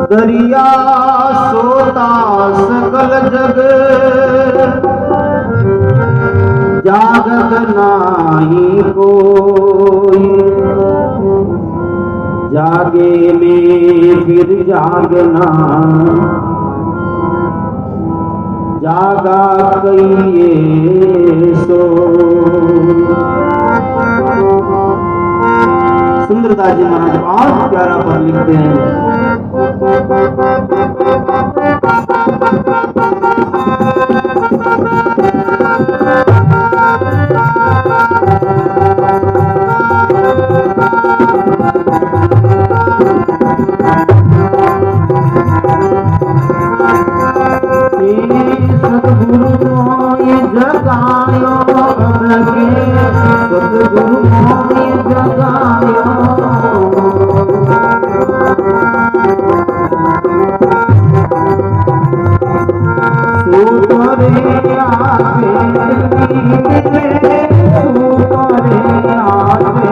दरिया सोता सकल जग जागत नाही कोई। जागे में फिर जागना जागा कहिए सो। सुंदरदास जी महाराज बहुत प्यारा पद लिखते हैं। सतगुरु मोय जगायो अरगे, सतगुरु मोय जगायो। सुतरे आवे सुतरे आवे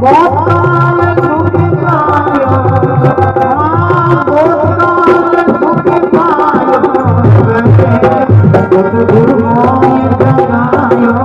कोताल दुख पायो, कोताल दुख पायो अरगे, सतगुरु मोय जगायो।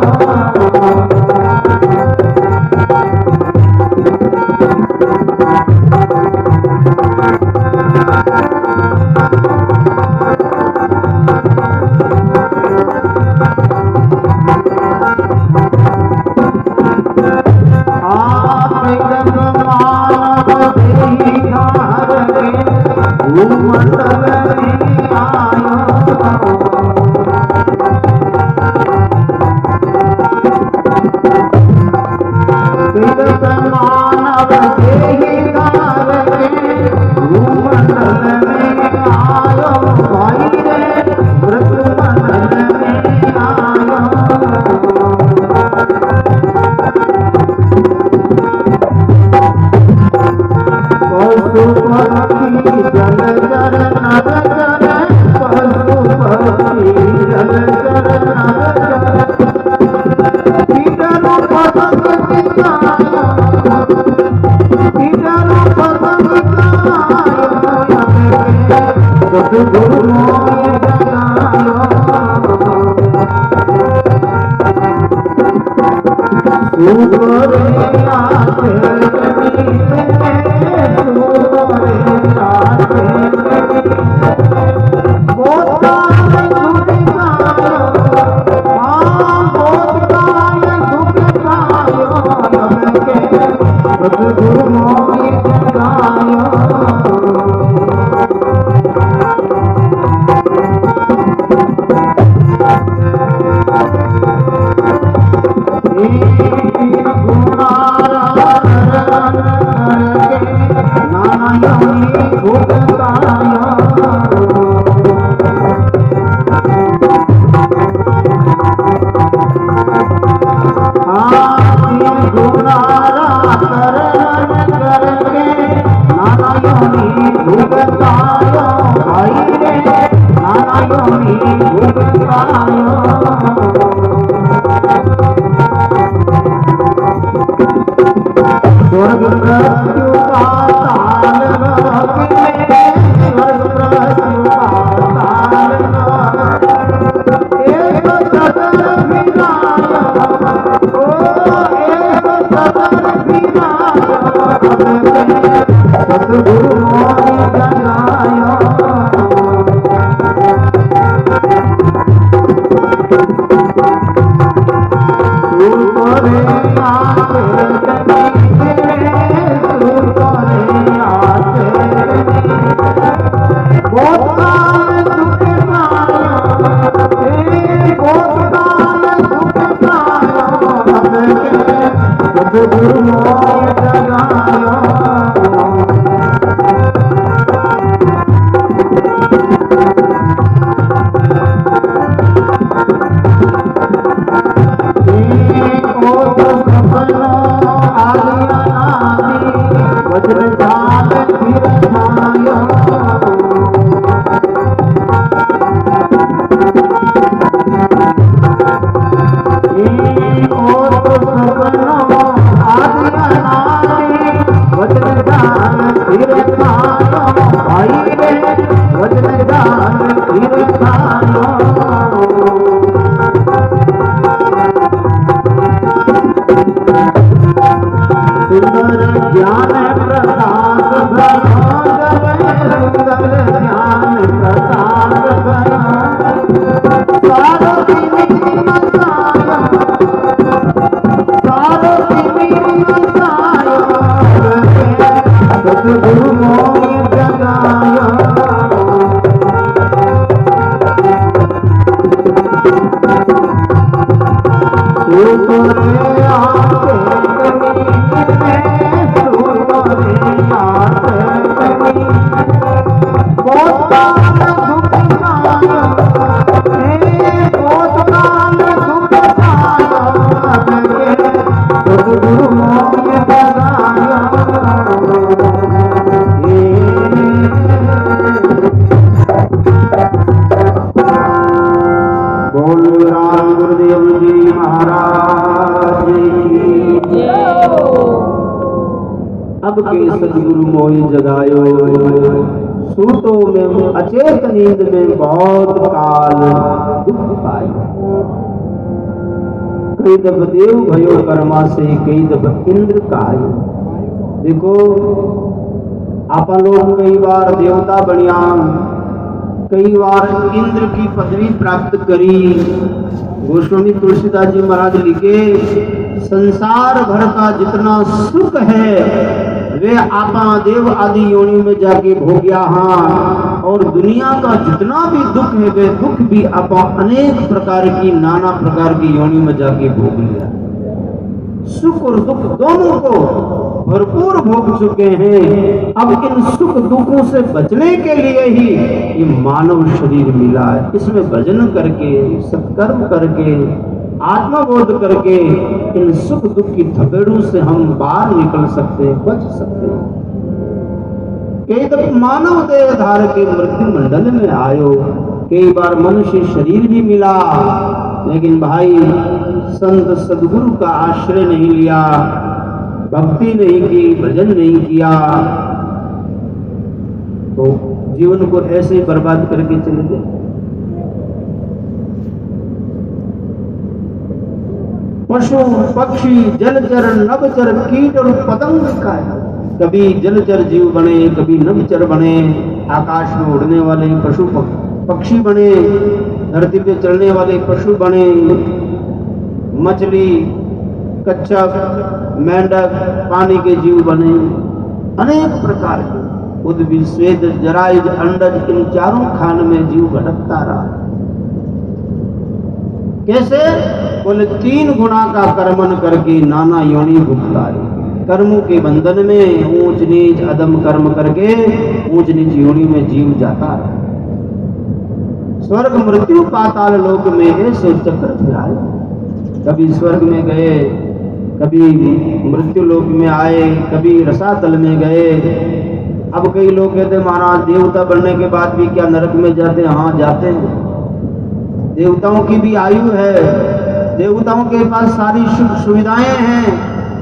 स्वर्ग मृत्यु पाताल लोक में, स्वर्ग मृत्यु पाताल लोक एक सदन फिरायो, ओ एक सदन फिरायो, सतगुरु मोहि जगायो। सतगुरु मोहि जगायो। ज्ञान प्रकाश ज्ञान सतगुरु मोहि जगायो। अब के सतगुरु मोहि जगायो, सूतो में अचेत नींद में बहुत काल दुख पाई। कई दफ देव भयो कर्मा से, कई दफ इंद्र कायो। देखो आपन लोग कई बार देवता बनिया, कई बार इंद्र की पदवी प्राप्त करी। गोस्वामी तुलसीदास जी महाराज लिखे, संसार भर का जितना सुख है वे आपा देव आदि योनि में जाके भोग्या। हाँ, और दुनिया का जितना भी दुख है वे दुख भी आपा अनेक प्रकार की नाना प्रकार की योनि में जाके भोग लिया। सुख और दुख दोनों को भरपूर भोग चुके हैं। अब इन सुख दुखों से बचने के लिए ही ये मानव शरीर मिला है। इसमें भजन करके, सत्कर्म करके, आत्मबोध करके इन सुख दुख की थपेड़ों से हम बाहर निकल सकते हैं, बच सकते हैं। कई दफा मानव देह धार के मृत्यु मंडल में आयो, कई बार मनुष्य शरीर भी मिला, लेकिन भाई संत सदगुरु का आश्रय नहीं लिया, भक्ति नहीं की, भजन नहीं किया, तो जीवन को ऐसे ही बर्बाद करके चले गए। पशु पक्षी जलचर नभचर कीट और पतंग का कभी जलचर जीव बने, कभी नभचर बने, आकाश में उड़ने वाले पशु पक्षी बने, धरती पे चलने वाले पशु बने, मछली, कच्छप, मेंढक, पानी के जीव बने, अनेक प्रकार के उद्भिद, स्वेद, जरायुज, अंडज, इन चारों खान में जीव भटकता रहा। कैसे? बोले 3 गुना का कर्मन करके नाना योनि भुगताई। कर्मों के बंधन में ऊंच नीच अदम कर्म करके ऊंच नीच योनि में जीव जाता है। स्वर्ग मृत्यु पाताल लोक में ऐसे चक्र फिराए, कभी स्वर्ग में गए, कभी मृत्यु लोक में आए, कभी रसातल में गए। अब कई लोग कहते महाराज देवता बनने के बाद भी क्या नरक में जाते हैं? हाँ जाते हैं। देवताओं की भी आयु है, देवताओं के पास सारी सुख सुविधाएं हैं,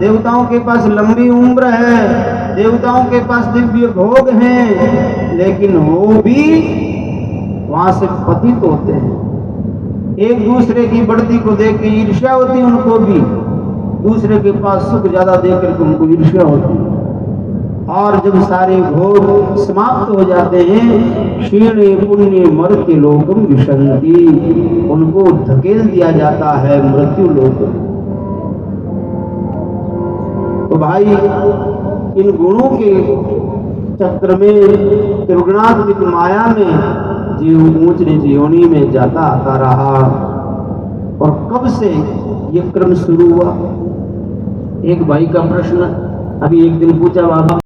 देवताओं के पास लंबी उम्र है, देवताओं के पास दिव्य भोग हैं, लेकिन वो भी वहां से पतित होते हैं। एक दूसरे की बढ़ती को देख के ईर्ष्या होती है उनको भी, दूसरे के पास सुख ज्यादा देख कर उनको ईर्ष्या होती है। और जब सारे भोग समाप्त हो जाते हैं, क्षीणे पुण्य मर्त्य लोकम विशन्ति, उनको धकेल दिया जाता है मृत्यु लोक। तो भाई इन गुणों के चक्र में, त्रिगुणात्मिक माया में जीव ऊंच नीच योनि में जाता आता रहा। और कब से ये क्रम शुरू हुआ? एक भाई का प्रश्न अभी एक दिन पूछा, बाबा